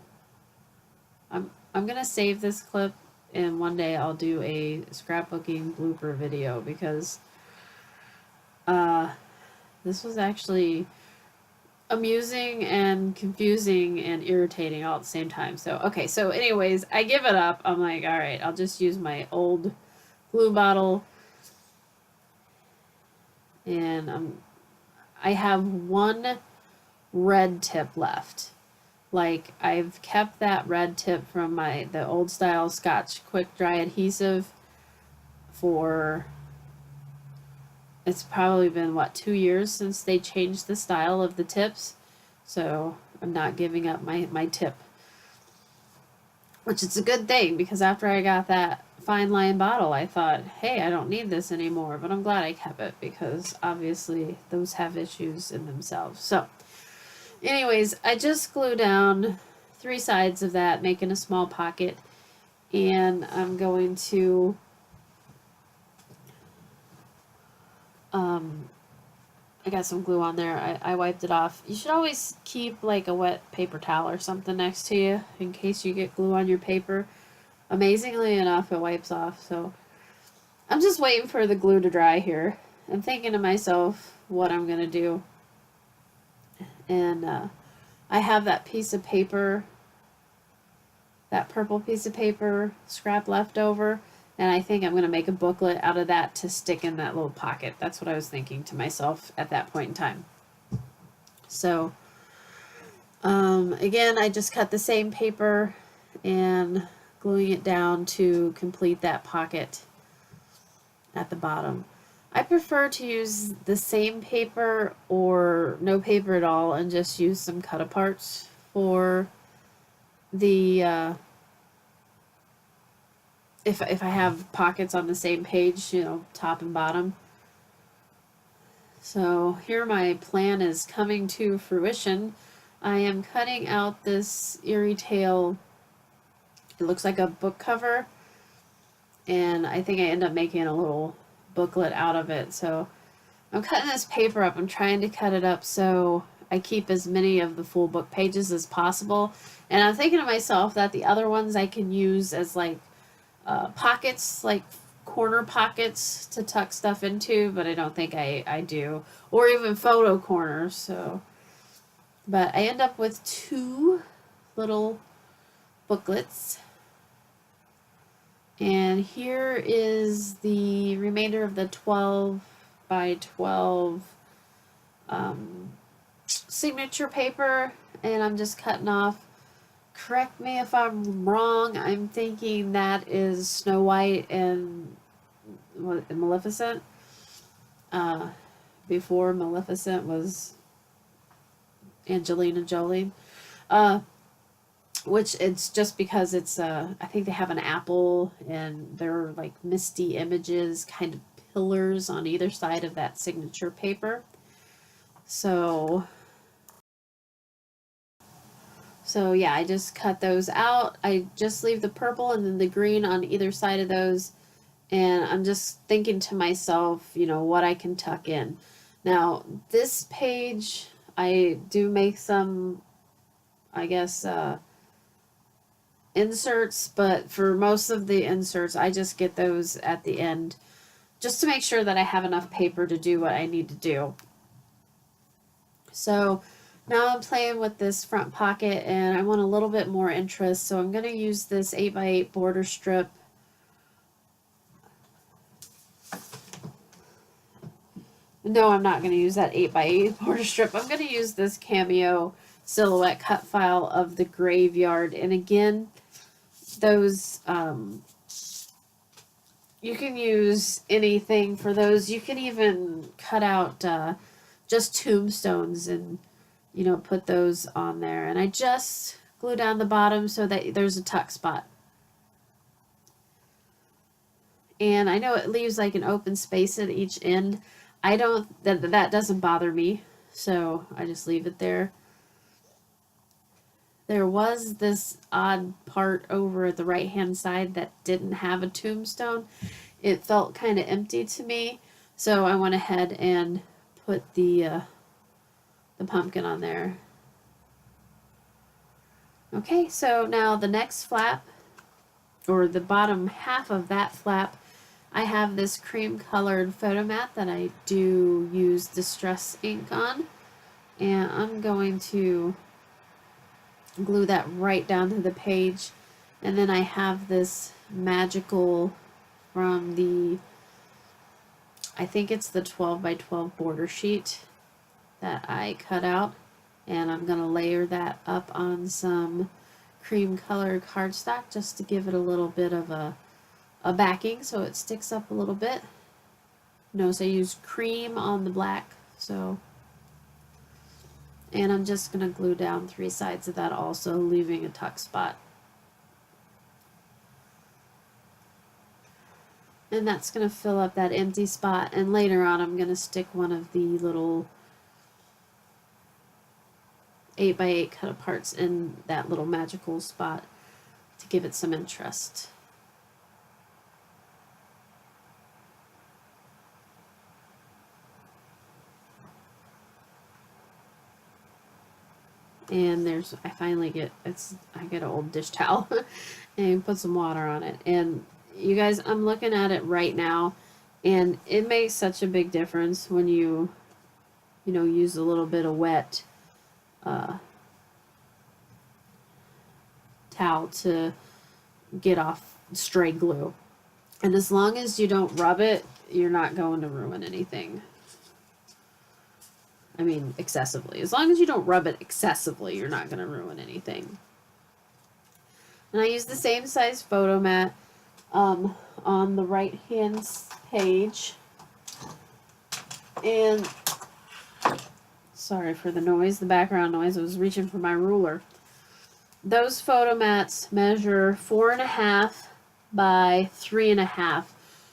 I'm gonna save this clip, and one day I'll do a scrapbooking blooper video, because this was actually amusing and confusing and irritating all at the same time. So okay, so anyways, I give it up. I'm like, all right, I'll just use my old glue bottle, and I have one red tip left. Like, I've kept that red tip from the old style Scotch quick dry adhesive for, it's probably been, what, 2 years since they changed the style of the tips. So I'm not giving up my tip, which is a good thing, because after I got that fine line bottle, I thought, hey, I don't need this anymore. But I'm glad I kept it, because obviously those have issues in themselves. So anyways, I just glue down 3 sides of that, making a small pocket, and I'm going to I got some glue on there. I wiped it off. You should always keep like a wet paper towel or something next to you in case you get glue on your paper. Amazingly enough, it wipes off. So I'm just waiting for the glue to dry here. I'm thinking to myself what I'm gonna do. And I have that piece of paper, that purple piece of paper scrap left over, and I think I'm going to make a booklet out of that to stick in that little pocket. That's what I was thinking to myself at that point in time. So again, I just cut the same paper and gluing it down to complete that pocket at the bottom. I prefer to use the same paper or no paper at all and just use some cut-aparts for the, if I have pockets on the same page, you know, top and bottom. So here my plan is coming to fruition. I am cutting out this Eerie tail. It looks like a book cover, and I think I end up making a little booklet out of it. So I'm cutting this paper up. I'm trying to cut it up so I keep as many of the full book pages as possible. And I'm thinking to myself that the other ones I can use as like pockets, like corner pockets to tuck stuff into, but I don't think I do. Or even photo corners. So, but I end up with 2 little booklets. And here is the remainder of the 12 by 12 signature paper, and I'm just cutting off. Correct me if I'm wrong. I'm thinking that is Snow White and Maleficent. Before Maleficent was Angelina Jolie. Which it's just because it's I think they have an apple and they're like misty images, kind of pillars on either side of that signature paper. So yeah, I just cut those out. I just leave the purple and then the green on either side of those. And I'm just thinking to myself, you know, what I can tuck in. Now, this page, I do make some, I guess, inserts, but for most of the inserts, I just get those at the end just to make sure that I have enough paper to do what I need to do. So now I'm playing with this front pocket and I want a little bit more interest, so I'm going to use this 8x8 border strip. No, I'm not going to use that 8x8 border strip. I'm going to use this Cameo silhouette cut file of the Graveyard. And again, those you can use anything for those. You can even cut out just tombstones and, you know, put those on there. And I just glue down the bottom so that there's a tuck spot. And I know it leaves like an open space at each end. I don't, that doesn't bother me, so I just leave it there. There was this odd part over at the right hand side that didn't have a tombstone. It felt kind of empty to me, so I went ahead and put the pumpkin on there. Okay, so now the next flap, or the bottom half of that flap, I have this cream colored photo mat that I do use Distress ink on, and I'm going to glue that right down to the page. And then I have this magical from the, I think it's the 12 by 12 border sheet that I cut out, and I'm going to layer that up on some cream colored cardstock just to give it a little bit of a backing so it sticks up a little bit. Notice I used cream on the black, so, and I'm just going to glue down 3 sides of that also, leaving a tuck spot. And that's going to fill up that empty spot, and later on I'm going to stick one of the little 8x8 cut aparts in that little magical spot to give it some interest. And there's, I finally get, I get an old dish towel and put some water on it. And you guys, I'm looking at it right now, and it makes such a big difference when you know, use a little bit of wet towel to get off stray glue. And as long as you don't rub it, you're not going to ruin anything. I mean, excessively. As long as you don't rub it excessively, you're not going to ruin anything. And I use the same size photo mat on the right hand page. And sorry for the noise, the background noise. I was reaching for my ruler. Those photo mats measure 4.5 by 3.5.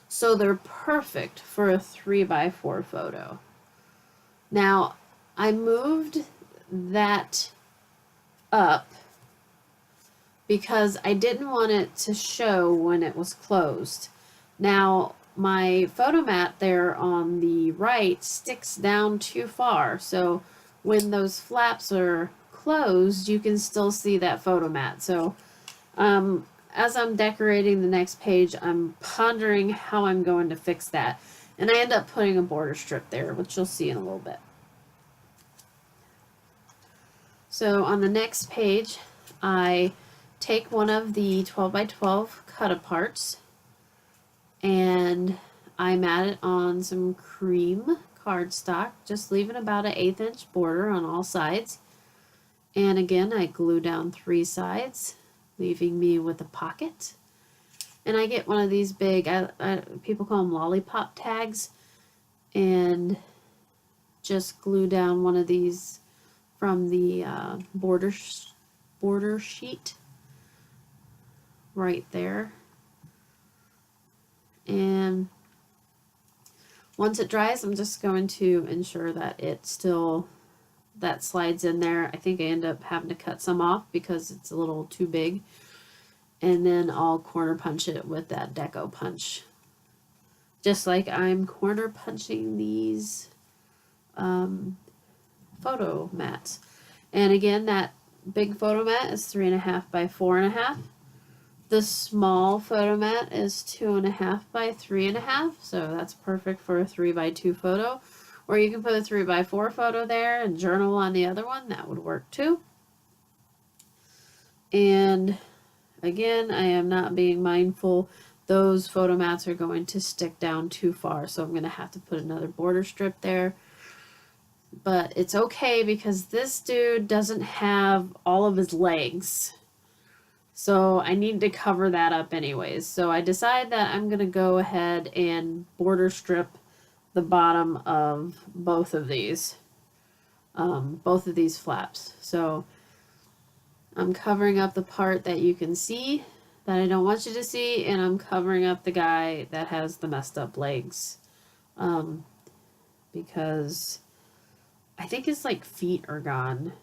So they're perfect for a 3x4 photo. Now, I moved that up because I didn't want it to show when it was closed. Now, my photomat there on the right sticks down too far, so when those flaps are closed, you can still see that photomat. So, as I'm decorating the next page, I'm pondering how I'm going to fix that. And I end up putting a border strip there, which you'll see in a little bit. So on the next page, I take one of the 12 by 12 cut-aparts and I mat it on some cream cardstock, just leaving about an 1/8 inch border on all sides. And again, I glue down 3 sides, leaving me with a pocket. And I get one of these big, people call them lollipop tags, and just glue down one of these from the border sheet right there. And once it dries, I'm just going to ensure that it still, that slides in there. I think I end up having to cut some off because it's a little too big. And then I'll corner punch it with that deco punch. Just like I'm corner punching these photo mats. And again, that big photo mat is 3.5 by 4.5. The small photo mat is 2.5 by 3.5. So that's perfect for a 3 by 2 photo. Or you can put a 3 by 4 photo there and journal on the other one. That would work too. And again, I am not being mindful. Those photo mats are going to stick down too far. So I'm going to have to put another border strip there. But it's okay because this dude doesn't have all of his legs. So I need to cover that up anyways. So I decide that I'm going to go ahead and border strip the bottom of both of these flaps. So I'm covering up the part that you can see that I don't want you to see, and I'm covering up the guy that has the messed up legs. Because I think his like feet are gone,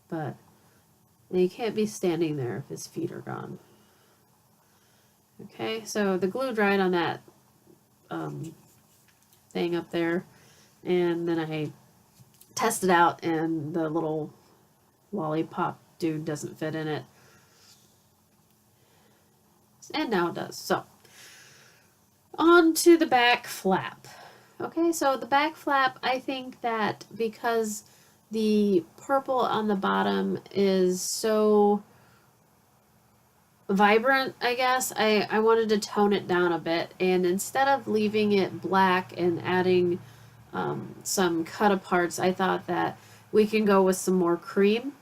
but he can't be standing there if his feet are gone. Okay, so the glue dried on that thing up there, and then I test it out, and the little lollipop dude doesn't fit in it, and now it does. So on to the back flap. Okay, so the back flap, I think that because the purple on the bottom is so vibrant, I guess, I wanted to tone it down a bit. And instead of leaving it black and adding some cut-aparts, I thought that we can go with some more cream.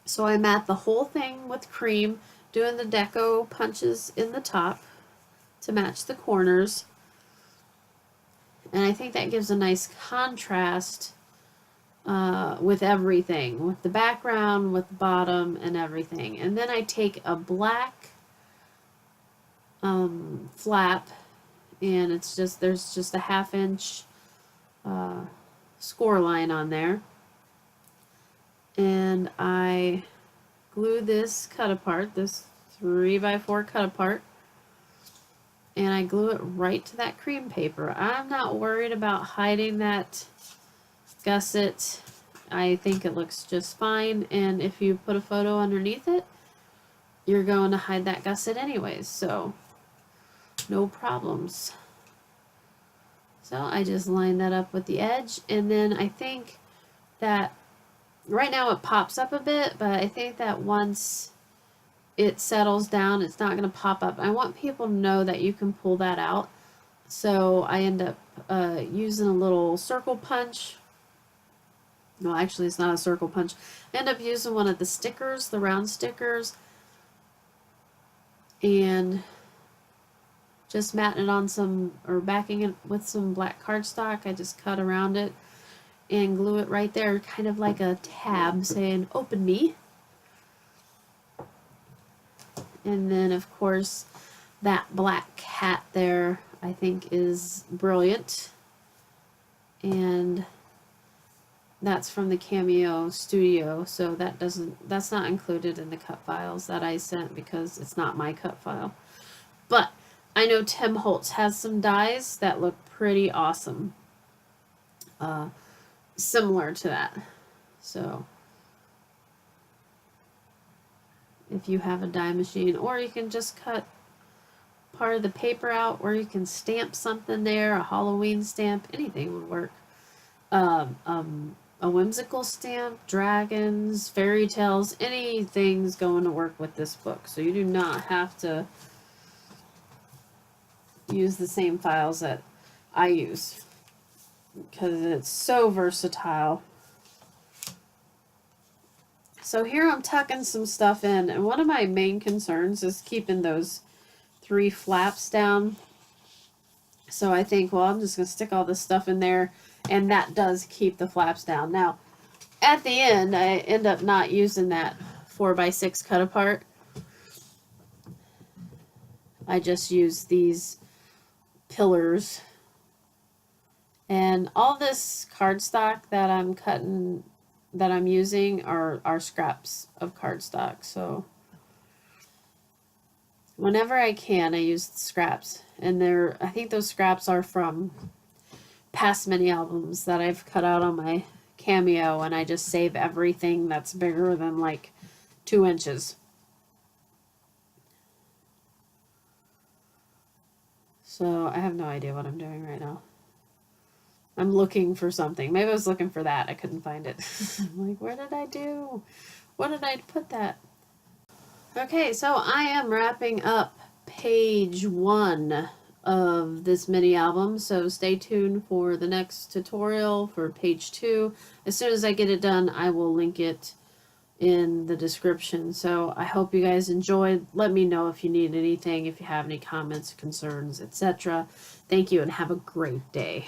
So I mat the whole thing with cream, doing the deco punches in the top to match the corners. And I think that gives a nice contrast with everything, with the background, with the bottom, and everything. And then I take a black flap, and it's just, there's just a 1/2 inch score line on there. And I glue this cut apart, this 3 by 4 cut apart, and I glue it right to that cream paper. I'm not worried about hiding that gusset. I think it looks just fine, and if you put a photo underneath it, you're going to hide that gusset anyways, so no problems. So I just line that up with the edge, and then I think that right now it pops up a bit, but I think that once it settles down, it's not going to pop up. I want people to know that you can pull that out. So I end up using a little circle punch. No, actually it's not a circle punch. I end up using one of the stickers, the round stickers, and just matting it on some, or backing it with some black cardstock. I just cut around it and glue it right there, kind of like a tab saying, "Open me." And then, of course, that black cat there, I think, is brilliant. And That's from the Cameo Studio, so that's not included in the cut files that I sent because it's not my cut file. But I know Tim Holtz has some dies that look pretty awesome. Similar to that. So if you have a die machine, or you can just cut part of the paper out, or you can stamp something there, a Halloween stamp, anything would work. A whimsical stamp, dragons, fairy tales, anything's going to work with this book. So you do not have to use the same files that I use because it's so versatile. So here I'm tucking some stuff in, and one of my main concerns is keeping those 3 flaps down. So I think, well, I'm just going to stick all this stuff in there, and that does keep the flaps down. Now, at the end, I end up not using that 4x6 cut apart. I just use these pillars. And all this cardstock that I'm cutting, that I'm using are scraps of cardstock. So whenever I can, I use scraps. And I think those scraps are from past mini albums that I've cut out on my Cameo, and I just save everything that's bigger than like 2 inches. So I have no idea what I'm doing right now. I'm looking for something. Maybe I was looking for that. I couldn't find it. I'm like, where did I do? What did I put that? Okay, so I am wrapping up page 1 of this mini album, so stay tuned for the next tutorial for page 2. As soon as I get it done, I will link it in the description. So I hope you guys enjoyed. Let me know if you need anything, if you have any comments, concerns, etc. Thank you, and have a great day.